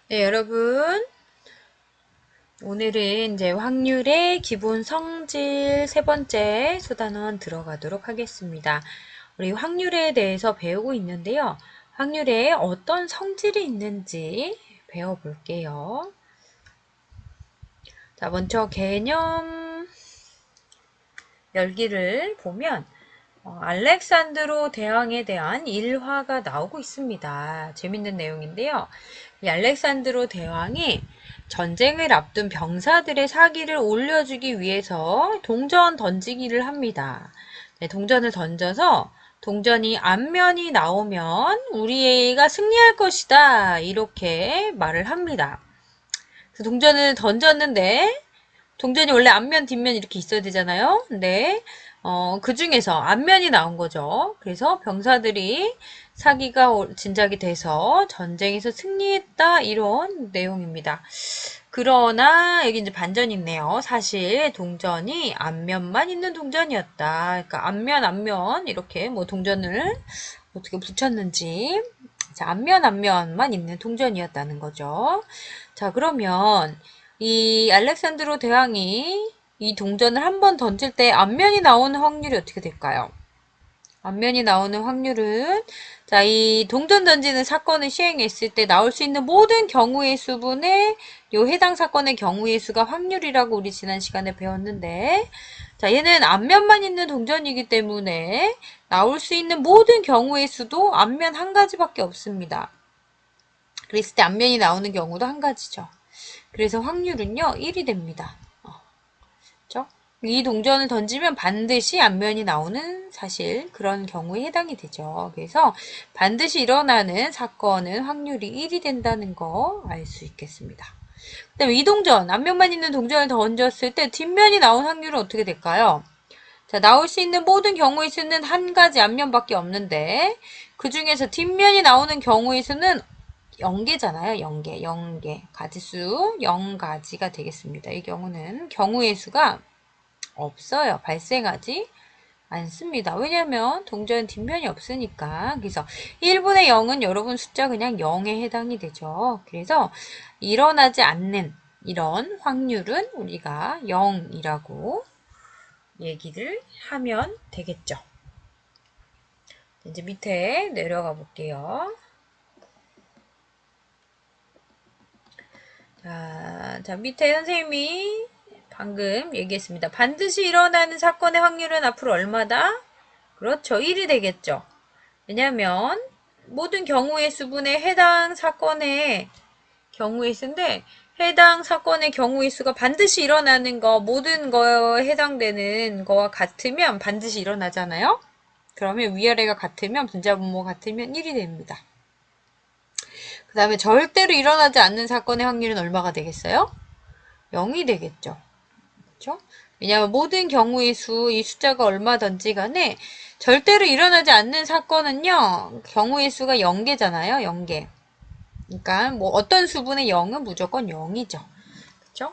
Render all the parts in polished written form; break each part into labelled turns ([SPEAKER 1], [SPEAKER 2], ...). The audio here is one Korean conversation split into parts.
[SPEAKER 1] 네, 여러분. 오늘은 이제 확률의 기본 성질 세 번째 수단원 들어가도록 하겠습니다. 우리 확률에 대해서 배우고 있는데요. 확률에 어떤 성질이 있는지 배워볼게요. 자, 먼저 개념 열기를 보면 알렉산드로 대왕에 대한 일화가 나오고 있습니다. 재밌는 내용인데요. 이 알렉산드로 대왕이 전쟁을 앞둔 병사들의 사기를 올려주기 위해서 동전 던지기를 합니다. 네, 동전을 던져서 동전이 앞면이 나오면 우리가 승리할 것이다. 이렇게 말을 합니다. 그래서 동전을 던졌는데 동전이 원래 앞면, 뒷면 이렇게 있어야 되잖아요. 근데 그 중에서 앞면이 나온 거죠. 그래서 병사들이 사기가 진작이 돼서 전쟁에서 승리했다 이런 내용입니다. 그러나 여기 이제 반전이 있네요. 사실 동전이 앞면만 있는 동전이었다. 그러니까 앞면 이렇게 뭐 동전을 어떻게 붙였는지 자, 앞면만 있는 동전이었다는 거죠. 자, 그러면 이 알렉산드로 대왕이 이 동전을 한 번 던질 때 앞면이 나오는 확률이 어떻게 될까요? 앞면이 나오는 확률은 자, 이 동전 던지는 사건을 시행했을 때 나올 수 있는 모든 경우의 수분의 요 해당 사건의 경우의 수가 확률이라고 우리 지난 시간에 배웠는데 자, 얘는 앞면만 있는 동전이기 때문에 나올 수 있는 모든 경우의 수도 앞면 한 가지밖에 없습니다. 그랬을 때 앞면이 나오는 경우도 한 가지죠. 그래서 확률은요, 1이 됩니다. 그렇죠? 이 동전을 던지면 반드시 앞면이 나오는 사실 그런 경우에 해당이 되죠. 그래서 반드시 일어나는 사건은 확률이 1이 된다는 거 알 수 있겠습니다. 그 다음에 이 동전, 앞면만 있는 동전을 던졌을 때 뒷면이 나온 확률은 어떻게 될까요? 자, 나올 수 있는 모든 경우의 수는 한 가지 앞면밖에 없는데 그 중에서 뒷면이 나오는 경우의 수는 0개잖아요. 0개. 가지수 0가지가 되겠습니다. 이 경우는 경우의 수가 없어요. 발생하지 않습니다. 왜냐면 동전 뒷면이 없으니까. 그래서 1분의 0은 여러분 숫자 그냥 0에 해당이 되죠. 그래서 일어나지 않는 이런 확률은 우리가 0이라고 얘기를 하면 되겠죠. 이제 밑에 내려가 볼게요. 자, 밑에 선생님이 방금 얘기했습니다. 반드시 일어나는 사건의 확률은 앞으로 얼마다? 그렇죠. 1이 되겠죠. 왜냐하면 모든 경우의 수분에 해당 사건의 경우의 수인데 해당 사건의 경우의 수가 반드시 일어나는 거 모든 거에 해당되는 거와 같으면 반드시 일어나잖아요. 그러면 위아래가 같으면 분자분모 같으면 1이 됩니다. 그 다음에 절대로 일어나지 않는 사건의 확률은 얼마가 되겠어요? 0이 되겠죠. 그렇죠? 왜냐하면 모든 경우의 수, 이 숫자가 얼마든지 간에 절대로 일어나지 않는 사건은요. 경우의 수가 0개잖아요. 0개. 그러니까 뭐 어떤 수분의 0은 무조건 0이죠. 그렇죠?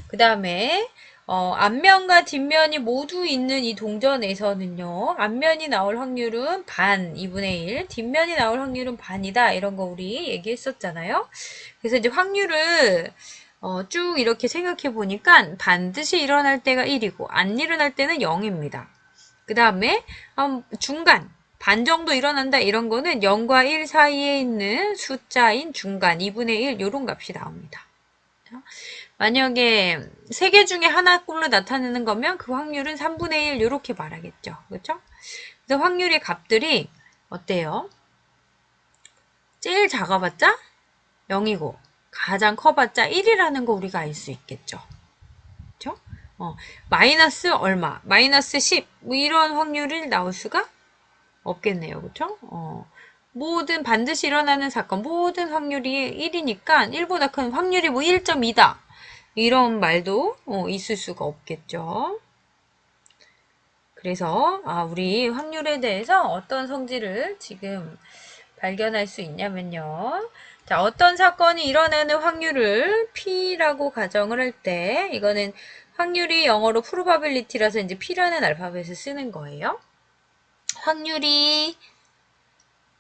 [SPEAKER 1] 그 다음에 앞면과 뒷면이 모두 있는 이 동전에서는요. 앞면이 나올 확률은 반, 2분의 1, 뒷면이 나올 확률은 반이다. 이런 거 우리 얘기했었잖아요. 그래서 이제 확률을 쭉 이렇게 생각해 보니까 반드시 일어날 때가 1이고 안 일어날 때는 0입니다. 그 다음에 중간, 반 정도 일어난다 이런 거는 0과 1 사이에 있는 숫자인 중간 2분의 1 요런 값이 나옵니다. 만약에 3개 중에 하나꼴로 나타내는 거면 그 확률은 3분의 1 요렇게 말하겠죠. 그렇죠? 그래서 확률의 값들이 어때요? 제일 작아봤자 0이고 가장 커봤자 1이라는 거 우리가 알 수 있겠죠. 그렇죠? 마이너스 얼마, 마이너스 10 뭐 이런 확률이 나올 수가 없겠네요. 그렇죠? 모든 반드시 일어나는 사건 모든 확률이 1이니까 1보다 큰 확률이 뭐 1.2다. 이런 말도 있을 수가 없겠죠. 그래서 우리 확률에 대해서 어떤 성질을 지금 발견할 수 있냐면요. 자, 어떤 사건이 일어나는 확률을 P라고 가정을 할 때 이거는 확률이 영어로 probability라서 이제 P라는 알파벳을 쓰는 거예요. 확률이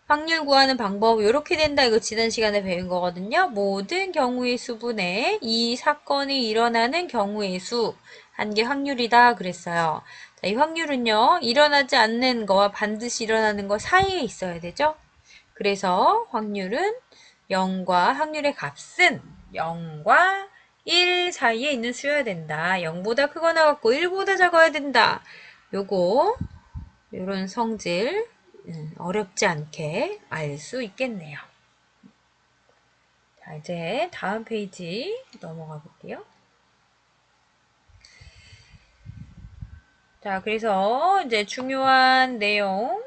[SPEAKER 1] 확률 구하는 방법 이렇게 된다. 이거 지난 시간에 배운 거거든요. 모든 경우의 수분에 이 사건이 일어나는 경우의 수 한 게 확률이다 그랬어요. 자, 이 확률은요. 일어나지 않는 거와 반드시 일어나는 거 사이에 있어야 되죠. 그래서 확률은 0과 확률의 값은 0과 1 사이에 있는 수여야 된다. 0보다 크거나 같고 1보다 작아야 된다. 요거 요런 성질 어렵지 않게 알 수 있겠네요. 자, 이제 다음 페이지 넘어가 볼게요. 자, 그래서 이제 중요한 내용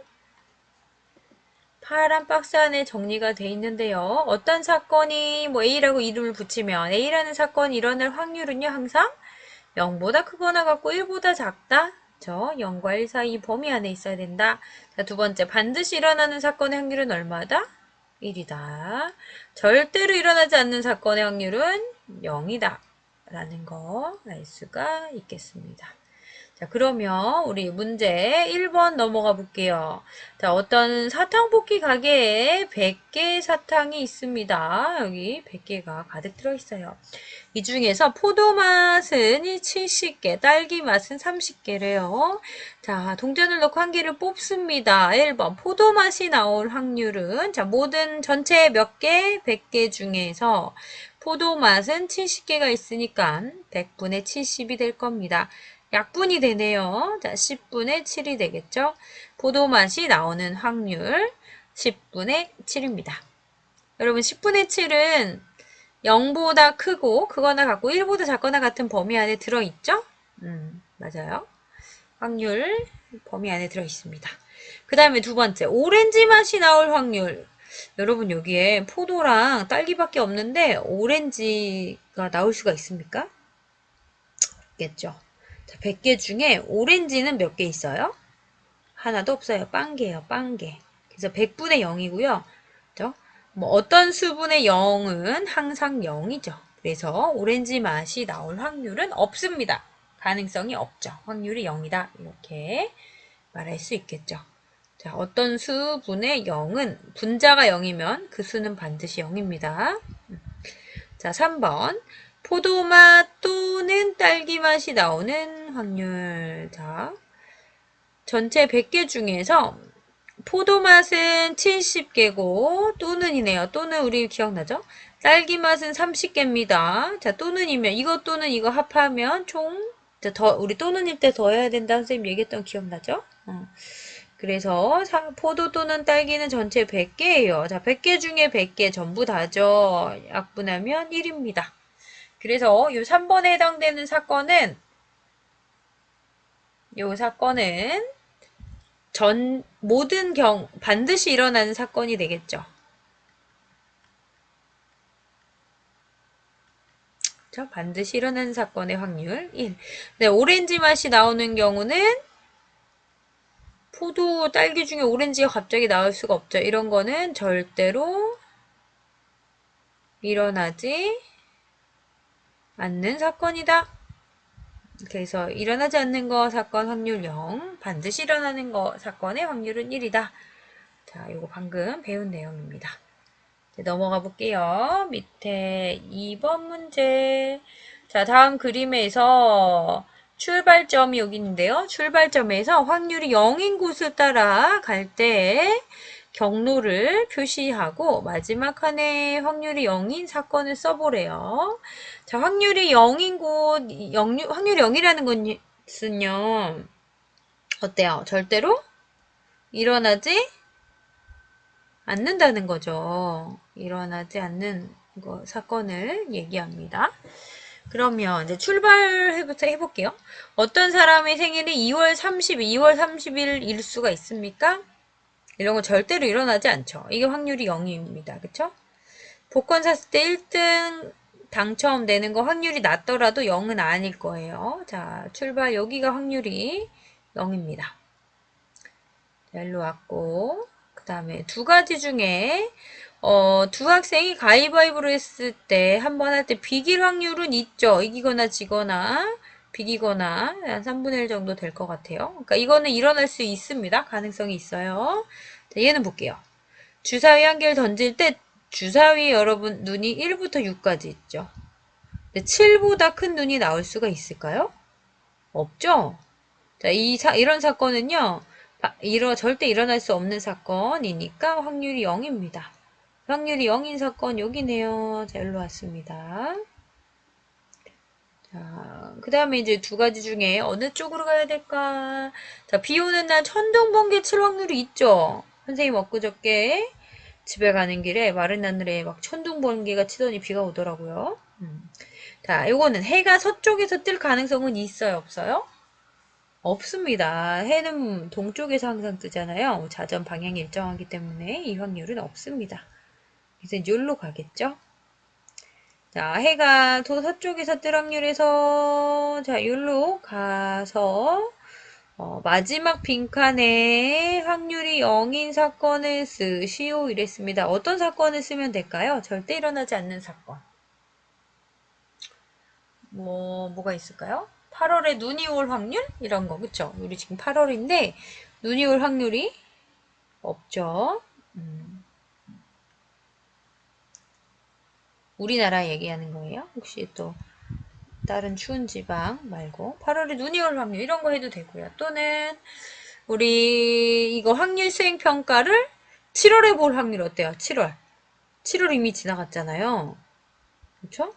[SPEAKER 1] 파란 박스 안에 정리가 돼 있는데요. 어떤 사건이 뭐 A라고 이름을 붙이면 A라는 사건이 일어날 확률은요. 항상 0보다 크거나 같고 1보다 작다. 저 0과 1 사이 범위 안에 있어야 된다. 자, 두 번째 반드시 일어나는 사건의 확률은 얼마다? 1이다. 절대로 일어나지 않는 사건의 확률은 0이다. 라는 거 알 수가 있겠습니다. 자, 그러면 우리 문제 1번 넘어가 볼게요. 자, 어떤 사탕볶이 가게에 100개의 사탕이 있습니다. 여기 100개가 가득 들어있어요. 이 중에서 포도 맛은 70개, 딸기 맛은 30개래요. 자, 동전을 넣고 한 개를 뽑습니다. 1번 포도 맛이 나올 확률은 자, 모든 전체 몇 개? 100개 중에서 포도 맛은 70개가 있으니까 100분의 70이 될 겁니다. 약분이 되네요. 자, 10분의 7이 되겠죠? 포도 맛이 나오는 확률 10분의 7입니다. 여러분 10분의 7은 0보다 크고 크거나 같고 1보다 작거나 같은 범위 안에 들어있죠? 맞아요. 확률 범위 안에 들어있습니다. 그 다음에 두 번째 오렌지 맛이 나올 확률. 여러분 여기에 포도랑 딸기밖에 없는데 오렌지가 나올 수가 있습니까? 없겠죠. 자, 100개 중에 오렌지는 몇 개 있어요? 하나도 없어요. 빵개예요. 빵개. 그래서 100분의 0이고요. 그죠? 뭐 어떤 수분의 0은 항상 0이죠. 그래서 오렌지 맛이 나올 확률은 없습니다. 가능성이 없죠. 확률이 0이다. 이렇게 말할 수 있겠죠. 자, 어떤 수분의 0은 분자가 0이면 그 수는 반드시 0입니다. 자, 3번. 포도맛 또는 딸기맛이 나오는 확률. 자, 전체 100개 중에서 포도맛은 70개고 또는이네요. 또는 우리 기억나죠? 딸기맛은 30개입니다. 자, 또는이면 이거 또는 이거 합하면 총 우리 또는일 때 더해야 된다는 선생님 얘기했던 기억나죠? 그래서 포도 또는 딸기는 전체 100개예요. 자, 100개 중에 100개 전부 다죠. 약분하면 1입니다. 그래서 이 3번에 해당되는 사건은 모든 반드시 일어나는 사건이 되겠죠. 그렇죠? 반드시 일어나는 사건의 확률 1. 네, 오렌지 맛이 나오는 경우는 포도, 딸기 중에 오렌지가 갑자기 나올 수가 없죠. 이런 거는 절대로 일어나지 않는 사건이다. 그래서 일어나지 않는 거 사건 확률 0, 반드시 일어나는 거 사건의 확률은 1이다. 자, 이거 방금 배운 내용입니다. 넘어가 볼게요. 밑에 2번 문제. 자, 다음 그림에서 출발점이 여기 있는데요. 출발점에서 확률이 0인 곳을 따라 갈 때 경로를 표시하고 마지막 칸에 확률이 0인 사건을 써보래요. 자, 확률이 0인 곳, 확률이 0이라는 것은요. 어때요? 절대로 일어나지 않는다는 거죠. 일어나지 않는 사건을 얘기합니다. 그러면 이제 출발부터 해볼게요. 어떤 사람의 생일이 2월 30일, 2월 30일일 수가 있습니까? 이런 거 절대로 일어나지 않죠. 이게 확률이 0입니다. 그쵸? 복권 샀을 때 1등 당첨되는 거 확률이 낮더라도 0은 아닐 거예요. 자, 출발 여기가 확률이 0입니다. 자, 일로 왔고 그 다음에 두 가지 중에 두 학생이 가위바위보를 했을 때 한 번 할 때 비길 확률은 있죠. 이기거나 지거나 비기거나 한 3분의 1 정도 될 것 같아요. 그러니까 이거는 일어날 수 있습니다. 가능성이 있어요. 자, 얘는 볼게요. 주사위 한 개를 던질 때 주사위 여러분 눈이 1부터 6까지 있죠. 근데 7보다 큰 눈이 나올 수가 있을까요? 없죠? 자, 이런 사건은요, 절대 일어날 수 없는 사건이니까 확률이 0입니다. 확률이 0인 사건 여기네요. 자, 일로 왔습니다. 자, 그 다음에 이제 두 가지 중에 어느 쪽으로 가야 될까? 자, 비 오는 날 천둥, 번개 칠 확률이 있죠? 선생님 엊그저께 집에 가는 길에 마른 하늘에 막 천둥, 번개가 치더니 비가 오더라고요. 자, 요거는 해가 서쪽에서 뜰 가능성은 있어요, 없어요? 없습니다. 해는 동쪽에서 항상 뜨잖아요. 자전 방향이 일정하기 때문에 이 확률은 없습니다. 그래서 이제 여기로 가겠죠? 자, 해가 서쪽에서 뜰 확률에서 자, 여기로 가서 마지막 빈칸에 확률이 0인 사건을 쓰시오 이랬습니다. 어떤 사건을 쓰면 될까요? 절대 일어나지 않는 사건. 뭐가 있을까요? 8월에 눈이 올 확률? 이런 거, 그쵸? 우리 지금 8월인데, 눈이 올 확률이 없죠. 우리나라 얘기하는 거예요. 혹시 또 다른 추운 지방 말고 8월에 눈이 올 확률 이런 거 해도 되고요. 또는 우리 이거 확률 수행 평가를 7월에 볼 확률 어때요? 7월 이미 지나갔잖아요. 그렇죠?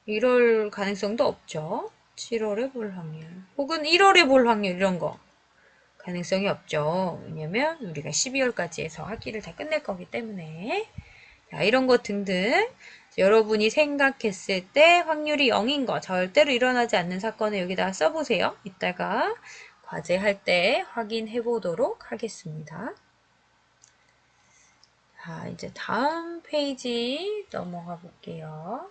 [SPEAKER 1] 이럴 가능성도 없죠. 7월에 볼 확률 혹은 1월에 볼 확률 이런 거 가능성이 없죠. 왜냐면 우리가 12월까지 해서 학기를 다 끝낼 거기 때문에 자, 이런 것 등등 여러분이 생각했을 때 확률이 0인 거 절대로 일어나지 않는 사건을 여기다가 써보세요. 이따가 과제할 때 확인해 보도록 하겠습니다. 자, 이제 다음 페이지 넘어가 볼게요.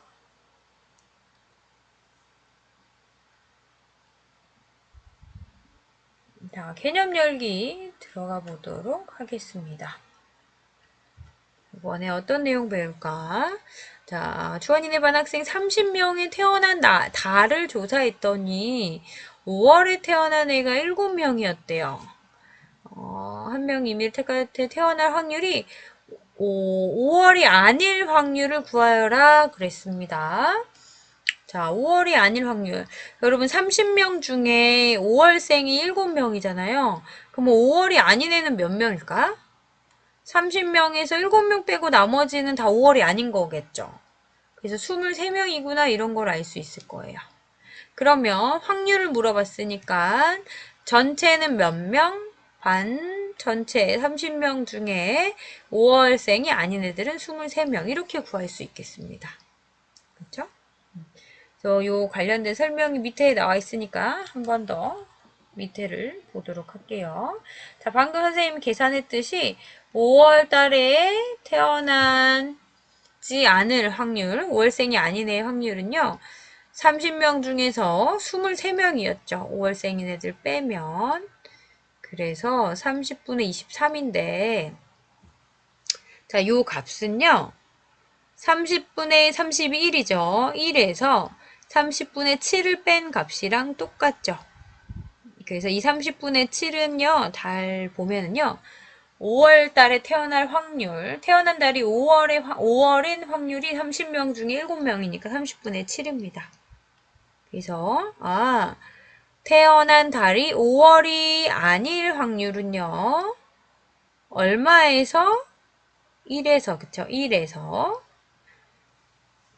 [SPEAKER 1] 자, 개념 열기 들어가 보도록 하겠습니다. 이번에 어떤 내용 배울까? 자, 주한이네 반 학생 30명이 태어난 달을 조사했더니 5월에 태어난 애가 7명이었대요. 한 명 이미 태어날 확률이 5월이 아닐 확률을 구하여라 그랬습니다. 자, 5월이 아닐 확률. 여러분 30명 중에 5월생이 7명이잖아요. 그럼 5월이 아닌 애는 몇 명일까? 30명에서 7명 빼고 나머지는 다 5월이 아닌 거겠죠. 그래서 23명이구나 이런 걸 알 수 있을 거예요. 그러면 확률을 물어봤으니까 전체는 몇 명? 반 전체 30명 중에 5월생이 아닌 애들은 23명 이렇게 구할 수 있겠습니다. 그렇죠? 그래서 요 관련된 설명이 밑에 나와 있으니까 한 번 더 밑에를 보도록 할게요. 자, 방금 선생님이 계산했듯이 5월 달에 태어나지 않을 확률, 5월생이 아닌 애의 확률은요. 30명 중에서 23명이었죠. 5월생인 애들 빼면. 그래서 30분의 23인데 자, 요 값은요. 30분의 31이죠. 1에서 30분의 7을 뺀 값이랑 똑같죠. 그래서 이 30분의 7은요. 달 보면은요. 5월 달에 태어날 확률, 태어난 달이 5월인 확률이 30명 중에 7명이니까 30분의 7입니다. 그래서 태어난 달이 5월이 아닐 확률은요. 얼마에서? 1에서, 그쵸? 1에서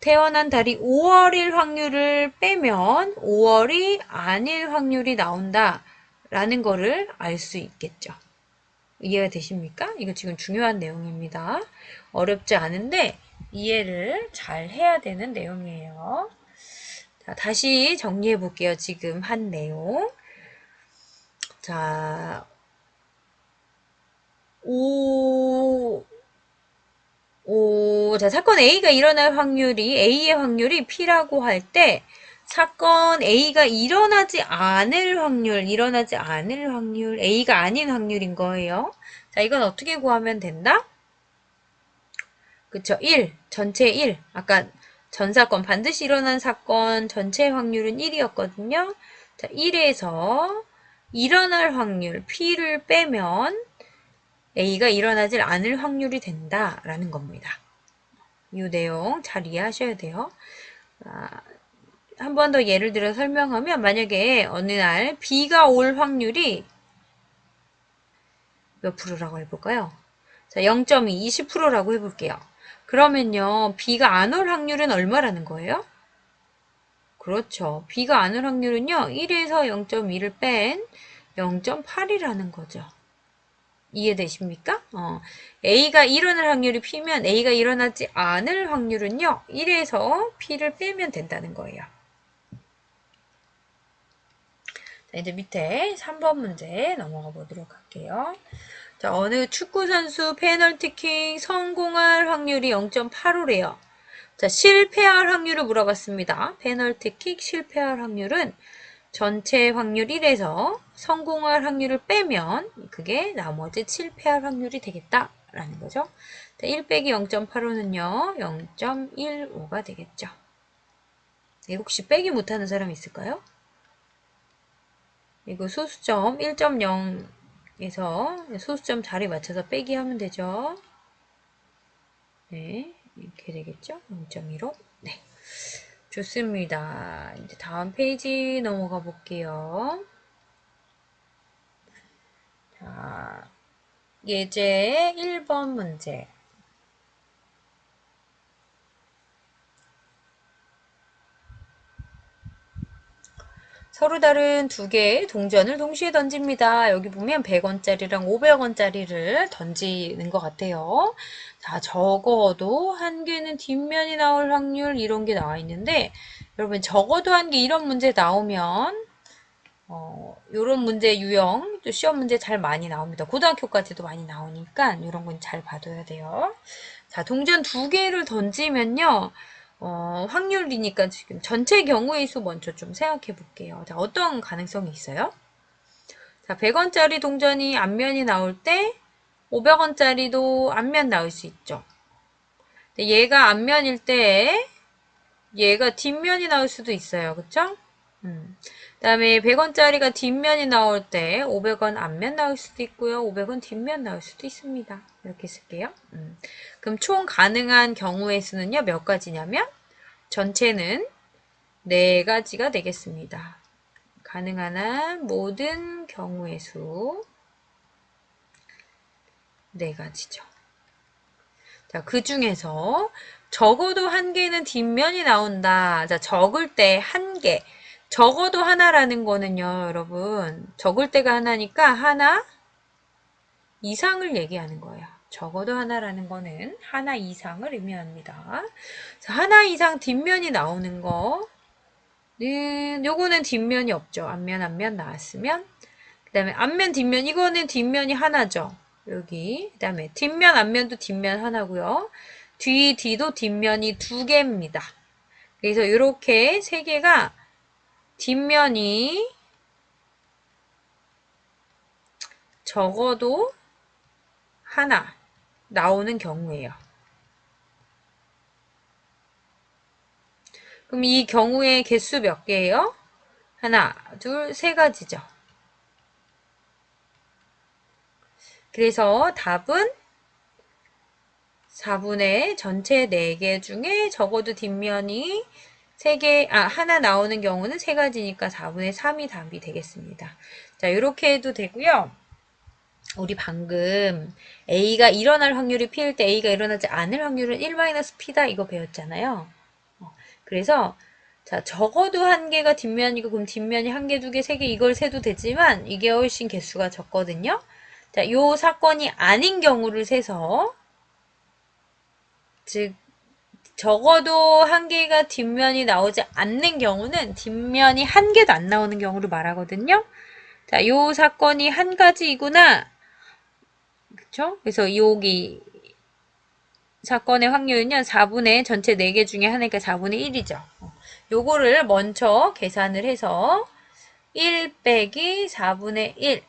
[SPEAKER 1] 태어난 달이 5월일 확률을 빼면 5월이 아닐 확률이 나온다 라는 거를 알 수 있겠죠. 이해가 되십니까? 이거 지금 중요한 내용입니다. 어렵지 않은데 이해를 잘 해야 되는 내용이에요. 자, 다시 정리해 볼게요. 지금 한 내용. 자, 자, 사건 A가 일어날 확률이, A의 확률이 P라고 할 때, 사건 A가 일어나지 않을 확률, A가 아닌 확률인 거예요. 자, 이건 어떻게 구하면 된다? 그쵸, 1, 전체 1. 아까 전 사건, 반드시 일어난 사건 전체 확률은 1이었거든요. 자, 1에서 일어날 확률, P를 빼면 A가 일어나질 않을 확률이 된다라는 겁니다. 이 내용 잘 이해하셔야 돼요. 한 번 더 예를 들어 설명하면 만약에 어느 날 B가 올 확률이 몇 프로라고 해볼까요? 자, 0.2, 20%라고 해볼게요. 그러면요, B가 안 올 확률은 얼마라는 거예요? 그렇죠. B가 안 올 확률은요, 1에서 0.2를 뺀 0.8이라는 거죠. 이해되십니까? A가 일어날 확률이 P면 A가 일어나지 않을 확률은요, 1에서 P를 빼면 된다는 거예요. 자, 이제 밑에 3번 문제 넘어가 보도록 할게요. 자, 어느 축구선수 페널티킥 성공할 확률이 0.85래요. 자, 실패할 확률을 물어봤습니다. 페널티킥 실패할 확률은 전체 확률 1에서 성공할 확률을 빼면 그게 나머지 실패할 확률이 되겠다라는 거죠. 자, 1 빼기 0.85는요. 0.15가 되겠죠. 혹시 빼기 못하는 사람 있을까요? 이거 소수점 1.0에서 소수점 자리 맞춰서 빼기 하면 되죠. 네, 이렇게 되겠죠. 0.15. 네. 좋습니다. 이제 다음 페이지 넘어가 볼게요. 자, 예제 1번 문제. 서로 다른 두 개의 동전을 동시에 던집니다. 여기 보면 100원짜리랑 500원짜리를 던지는 것 같아요. 자, 적어도 한 개는 뒷면이 나올 확률 이런 게 나와 있는데 여러분 적어도 한 개 이런 문제 나오면 요런 문제 유형 또 시험 문제 잘 많이 나옵니다. 고등학교까지도 많이 나오니까 이런 건 잘 봐둬야 돼요. 자, 동전 두 개를 던지면요. 확률이니까 지금 전체 경우의 수 먼저 좀 생각해 볼게요. 자, 어떤 가능성이 있어요? 자, 100원짜리 동전이 앞면이 나올 때 500원짜리도 앞면 나올 수 있죠. 얘가 앞면일 때 얘가 뒷면이 나올 수도 있어요. 그쵸? 그다음에 100원짜리가 뒷면이 나올 때 500원 앞면 나올 수도 있고요. 500원 뒷면 나올 수도 있습니다. 이렇게 쓸게요. 그럼 총 가능한 경우의 수는요. 몇 가지냐면 전체는 4가지가 되겠습니다. 가능한 한 모든 경우의 수 4가지죠. 자, 그 중에서 적어도 한 개는 뒷면이 나온다. 자, 적을 때 한 개. 적어도 하나라는 거는요, 여러분. 적을 때가 하나니까 하나 이상을 얘기하는 거예요. 적어도 하나라는 거는 하나 이상을 의미합니다. 자, 하나 이상 뒷면이 나오는 거는 요거는 뒷면이 없죠. 앞면 나왔으면. 그 다음에 앞면 뒷면 이거는 뒷면이 하나죠. 여기 그 다음에 뒷면 앞면도 뒷면 하나고요. 뒤도 뒷면이 2개입니다. 그래서 이렇게 3개가 뒷면이 적어도 하나 나오는 경우예요. 그럼 이 경우의 개수 몇 개예요? 하나, 둘, 3가지죠. 그래서 답은 4분의 전체 4개 중에 적어도 뒷면이 3개, 하나 나오는 경우는 3가지니까 4분의 3이 답이 되겠습니다. 자, 이렇게 해도 되고요. 우리 방금 A가 일어날 확률이 P일 때 A가 일어나지 않을 확률은 1-P다 이거 배웠잖아요. 그래서 자, 적어도 한 개가 뒷면이고 그럼 뒷면이 한 개, 두 개, 세 개 이걸 세도 되지만 이게 훨씬 개수가 적거든요. 자, 요 사건이 아닌 경우를 세서 즉 적어도 한 개가 뒷면이 나오지 않는 경우는 뒷면이 한 개도 안 나오는 경우를 말하거든요. 자, 요 사건이 한 가지이구나. 그쵸? 그래서 여기 사건의 확률은요, 4분의 전체 4개 중에 하나니까 4분의 1이죠. 요거를 먼저 계산을 해서 1 빼기 4분의 1.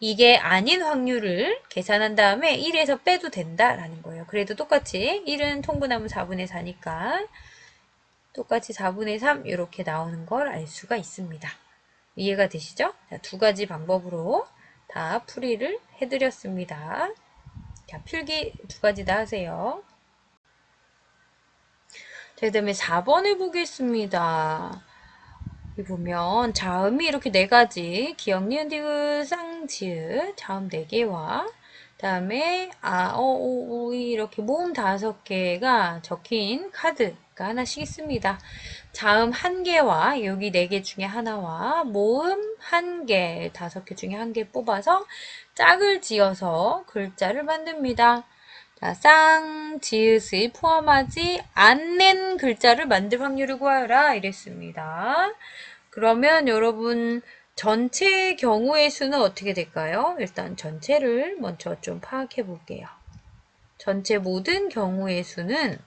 [SPEAKER 1] 이게 아닌 확률을 계산한 다음에 1에서 빼도 된다라는 거예요. 그래도 똑같이 1은 통분하면 4분의 4니까 똑같이 4분의 3 이렇게 나오는 걸 알 수가 있습니다. 이해가 되시죠? 자, 2가지 방법으로 다 풀이를 해드렸습니다. 자, 필기 두 가지 다 하세요. 자, 그 다음에 4번을 보겠습니다. 여기 보면 자음이 이렇게 네 가지 기역, 니은, 디귿, 쌍지읒 자음 4개와 그다음에 아, 어, 오, 우, 이 이렇게 모음 5개가 적힌 카드가 하나씩 있습니다. 자음 1개와 여기 4개 중에 하나와 모음 1개, 5개 중에 1개 뽑아서 짝을 지어서 글자를 만듭니다. 자, 쌍, 지읒을 포함하지 않는 글자를 만들 확률을 구하여라 이랬습니다. 그러면 여러분 전체 경우의 수는 어떻게 될까요? 일단 전체를 먼저 좀 파악해 볼게요. 전체 모든 경우의 수는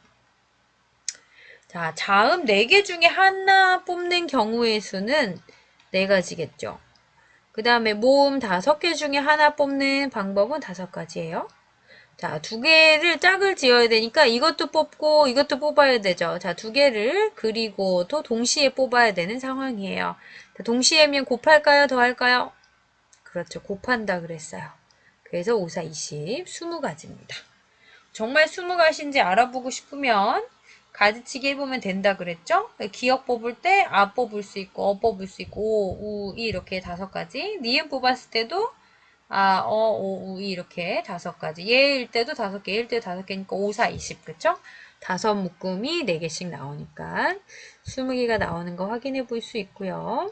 [SPEAKER 1] 자, 자음 4개 중에 하나 뽑는 경우의 수는 4가지겠죠. 그 다음에 모음 5개 중에 하나 뽑는 방법은 5가지예요. 자, 2개를 짝을 지어야 되니까 이것도 뽑고 이것도 뽑아야 되죠. 자, 2개를 그리고 또 동시에 뽑아야 되는 상황이에요. 자, 동시에면 곱할까요? 더할까요? 그렇죠. 곱한다 그랬어요. 그래서 5, 4, 20, 20가지입니다. 정말 20가지인지 알아보고 싶으면 가지치기 해보면 된다 그랬죠? 기억 뽑을 때 아 뽑을 수 있고 어 뽑을 수 있고 오, 우, 이 이렇게 5가지. 니은 뽑았을 때도 아, 어, 오, 우, 이 이렇게 5가지. 얘일 때도 5개, 얘일 때도 5개니까 5, 4, 20 그쵸? 5 묶음이 4개씩 나오니까 20개가 나오는 거 확인해 볼 수 있고요.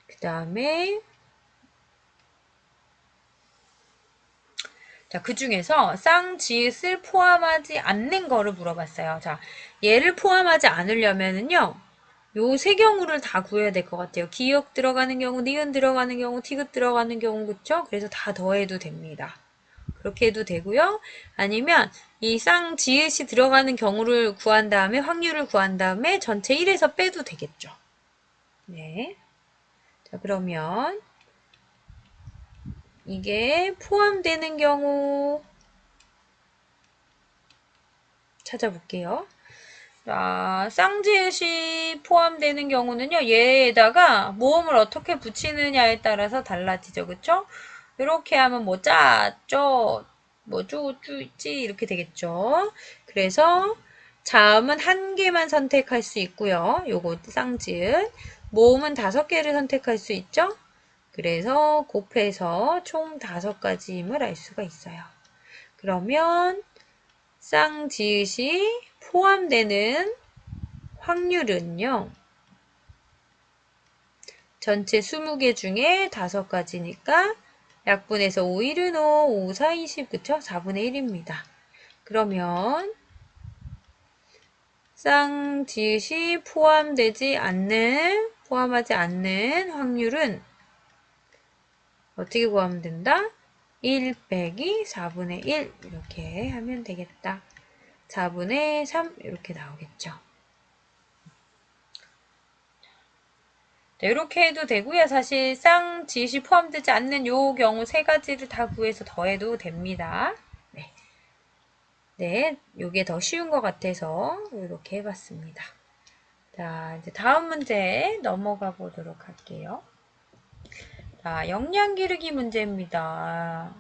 [SPEAKER 1] 그 다음에 자, 그 중에서 쌍지읒을 포함하지 않는 거를 물어봤어요. 자, 얘를 포함하지 않으려면은요, 요 세 경우를 다 구해야 될 것 같아요. 기역 들어가는 경우, 니은 들어가는 경우, 티귿 들어가는 경우, 그쵸? 그래서 다 더해도 됩니다. 그렇게 해도 되고요. 아니면 이 쌍지읒이 들어가는 경우를 구한 다음에, 확률을 구한 다음에 전체 1에서 빼도 되겠죠. 네. 자, 그러면 이게 포함되는 경우 찾아볼게요. 자, 쌍지읒이 포함되는 경우는요, 얘에다가 모음을 어떻게 붙이느냐에 따라서 달라지죠. 그쵸? 이렇게 하면 뭐 짜, 쪄, 뭐 쪼, 쭈, 이렇게 되겠죠. 그래서 자음은 1개만 선택할 수 있고요. 요거 쌍지읒. 모음은 5개를 선택할 수 있죠. 그래서 곱해서 총 5가지임을 알 수가 있어요. 그러면 쌍지읒이 포함되는 확률은요. 전체 20개 중에 5가지니까 약분해서 5, 1은 5, 5, 4, 20, 그쵸? 4분의 1입니다. 그러면 쌍지읒이 포함하지 않는 확률은 어떻게 구하면 된다? 1 빼기 4분의 1 이렇게 하면 되겠다. 4분의 3 이렇게 나오겠죠. 네, 이렇게 해도 되고요. 사실 쌍지읒이 포함되지 않는 요 경우 3가지를 다 구해서 더해도 됩니다. 네, 네, 요게 더 쉬운 것 같아서 이렇게 해봤습니다. 자, 이제 다음 문제 넘어가 보도록 할게요. 자, 영양 기르기 문제입니다.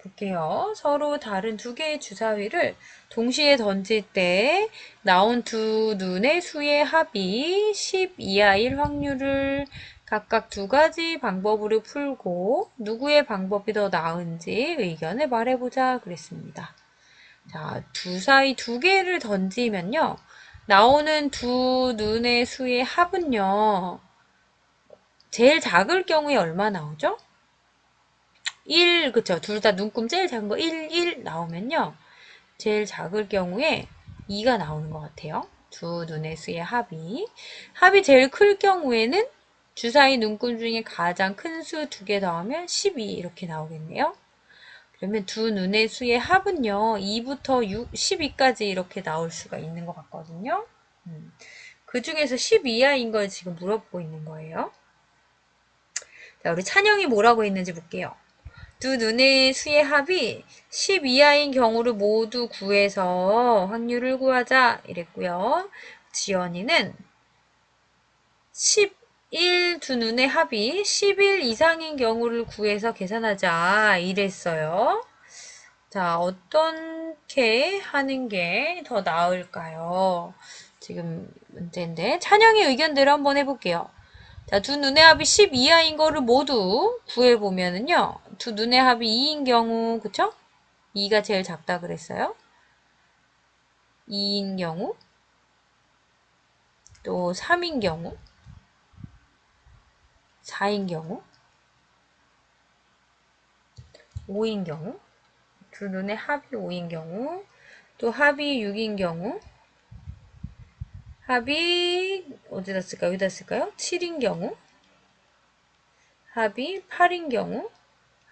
[SPEAKER 1] 볼게요. 서로 다른 2개의 주사위를 동시에 던질 때 나온 두 눈의 수의 합이 10 이하일 확률을 각각 2가지 방법으로 풀고 누구의 방법이 더 나은지 의견을 말해보자 그랬습니다. 자, 주사위 2개를 던지면요. 나오는 두 눈의 수의 합은요. 제일 작을 경우에 얼마 나오죠? 1, 그쵸. 둘 다 눈금 제일 작은 거 1, 1 나오면요. 제일 작을 경우에 2가 나오는 것 같아요. 두 눈의 수의 합이. 합이 제일 클 경우에는 주사위 눈금 중에 가장 큰 수 2개 더하면 12 이렇게 나오겠네요. 그러면 두 눈의 수의 합은요. 2부터 12까지 이렇게 나올 수가 있는 것 같거든요. 그 중에서 10 이하인 걸 지금 물어보고 있는 거예요. 자, 우리 찬영이 뭐라고 했는지 볼게요. 두 눈의 수의 합이 10 이하인 경우를 모두 구해서 확률을 구하자 이랬고요. 지연이는 10 1 두 눈의 합이 10일 이상인 경우를 구해서 계산하자 이랬어요. 자, 어떻게 하는 게 더 나을까요? 지금 문제인데 찬영의 의견대로 한번 해볼게요. 자, 두 눈의 합이 10 이하인 거를 모두 구해보면은요. 두 눈의 합이 2인 경우, 그쵸? 2가 제일 작다 그랬어요. 2인 경우, 또 3인 경우, 4인 경우, 5인 경우, 두 눈의 합이 5인 경우, 또 합이 6인 경우, 합이 어디다 쓸까요? 여기다 쓸까요? 7인 경우, 합이 8인 경우,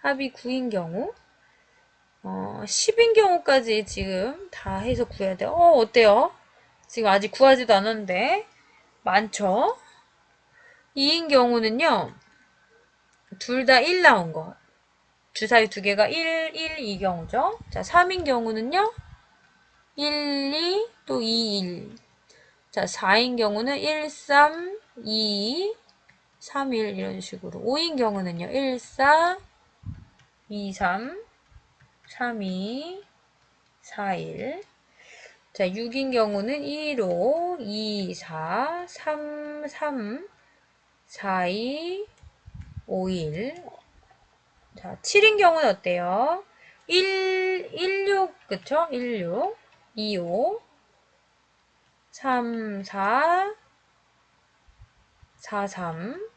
[SPEAKER 1] 합이 9인 경우, 10인 경우까지 지금 다 해서 구해야 돼요. 어때요? 지금 아직 구하지도 않았는데 많죠? 2인 경우는요. 둘 다 1 나온 거. 주사위 두 개가 1, 1, 2 경우죠. 자, 3인 경우는요. 1, 2, 또 2, 1. 자, 4인 경우는 1, 3, 2, 3, 1 이런 식으로. 5인 경우는요. 1, 4, 2, 3, 3, 2, 4, 1. 자, 6인 경우는 1, 5, 2, 4, 3, 3, 4, 2, 5, 1. 자, 7인 경우는 어때요? 1, 6, 그쵸? 1, 6, 2, 5, 3, 4, 4, 3,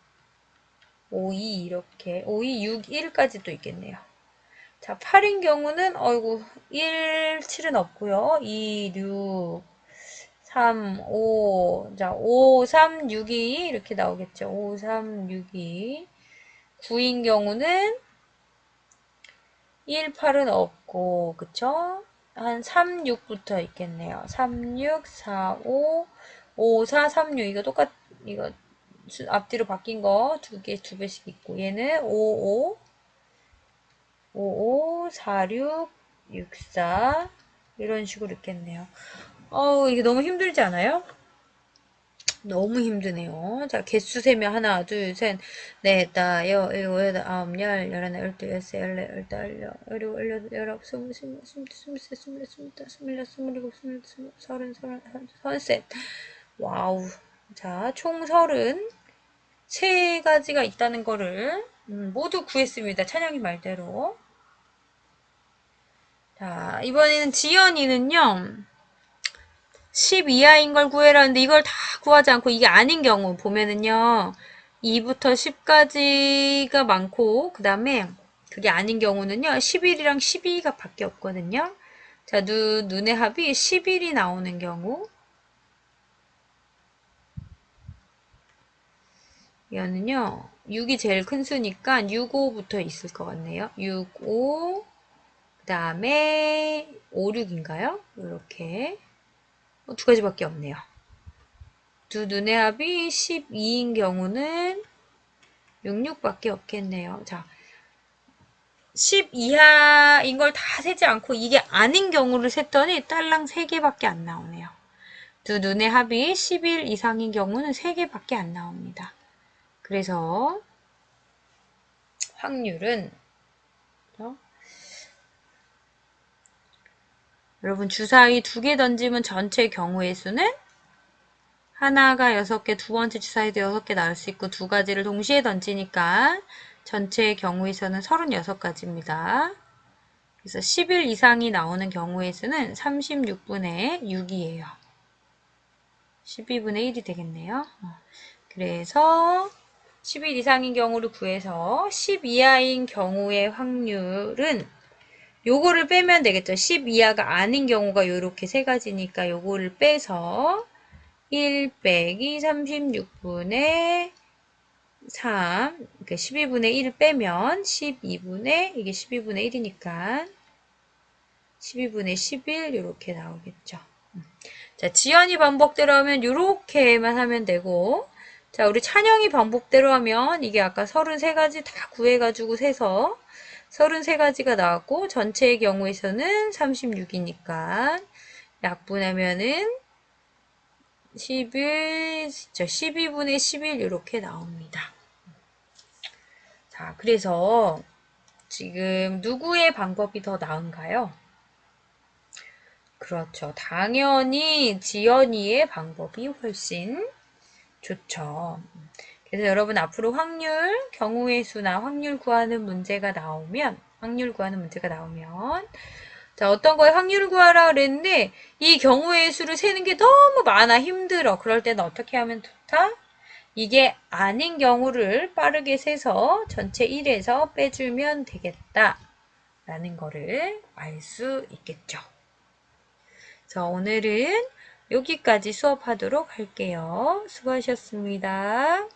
[SPEAKER 1] 5, 2 이렇게 5, 2, 6, 1까지 또 있겠네요. 자, 8인 경우는 어이구 1, 7은 없고요. 2, 6, 3, 5, 자, 5, 3, 6, 2 이렇게 나오겠죠. 5, 3, 6, 2. 9인 경우는 1, 8은 없고, 그쵸? 한 3, 6부터 있겠네요. 3, 6, 4, 5, 5, 4, 3, 6. 이거 앞뒤로 바뀐 거 두 배씩 있고, 얘는 5, 5, 5, 5, 4, 6, 6, 4. 이런 식으로 있겠네요. 이게 너무 힘들지 않아요? 너무 힘드네요. 자, 개수 세면 하나, 둘, 셋, 넷, 다, 여, 일곱, 여덟, 아홉, 열, 열하나, 열둘, 열세, 열네, 열다섯, 열여덟, 열여덟, 열아홉, 스물, 스물셋, 스물넷, 스물다섯, 스물여섯, 스물일곱, 스물여덟, 서른, 서른셋. 와우. 자, 총 33가지가 있다는 거를 모두 구했습니다. 찬영이 말대로. 자, 이번에는 지연이는요. 10 이하인 걸 구해라는데 이걸 다 구하지 않고 이게 아닌 경우 보면은요. 2부터 10까지가 많고 그 다음에 그게 아닌 경우는요. 11이랑 12가 밖에 없거든요. 자, 눈의 합이 11이 나오는 경우 이거는요. 6이 제일 큰 수니까 6, 5부터 있을 것 같네요. 6, 5, 그 다음에 5, 6인가요? 이렇게 두 가지밖에 없네요. 두 눈의 합이 12인 경우는 6, 6밖에 없겠네요. 자, 10 이하인 걸 다 세지 않고 이게 아닌 경우를 셌더니 딸랑 3개밖에 안 나오네요. 두 눈의 합이 11 이상인 경우는 3개밖에 안 나옵니다. 그래서 확률은 여러분 주사위 2개 던지면 전체 경우의 수는 하나가 6개, 두 번째 주사위도 6개 나올 수 있고 두 가지를 동시에 던지니까 전체의 경우의 수는 36가지입니다. 그래서 10일 이상이 나오는 경우의 수는 36분의 6이에요. 12분의 1이 되겠네요. 그래서 10일 이상인 경우를 구해서 10 이하인 경우의 확률은 요거를 빼면 되겠죠. 10 이하가 아닌 경우가 이렇게 세 가지니까 요거를 빼서 1 빼기 36분의 3, 그러니까 12분의 1을 빼면 12분의, 이게 12분의 1이니까 12분의 11 이렇게 나오겠죠. 자, 지연이 반복대로 하면 이렇게만 하면 되고 자, 우리 찬영이 반복대로 하면 이게 아까 33가지 다 구해가지고 세서 33가지가 나왔고 전체의 경우에서는 36이니까 약분하면은 11, 12분의 11 이렇게 나옵니다. 자, 그래서 지금 누구의 방법이 더 나은가요? 그렇죠. 당연히 지연이의 방법이 훨씬 좋죠. 그래서 여러분 앞으로 경우의 수나 확률 구하는 문제가 나오면, 자, 어떤 거에 확률을 구하라 그랬는데, 이 경우의 수를 세는 게 너무 많아, 힘들어. 그럴 때는 어떻게 하면 좋다? 이게 아닌 경우를 빠르게 세서 전체 1에서 빼주면 되겠다. 라는 거를 알 수 있겠죠. 자, 오늘은 여기까지 수업하도록 할게요. 수고하셨습니다.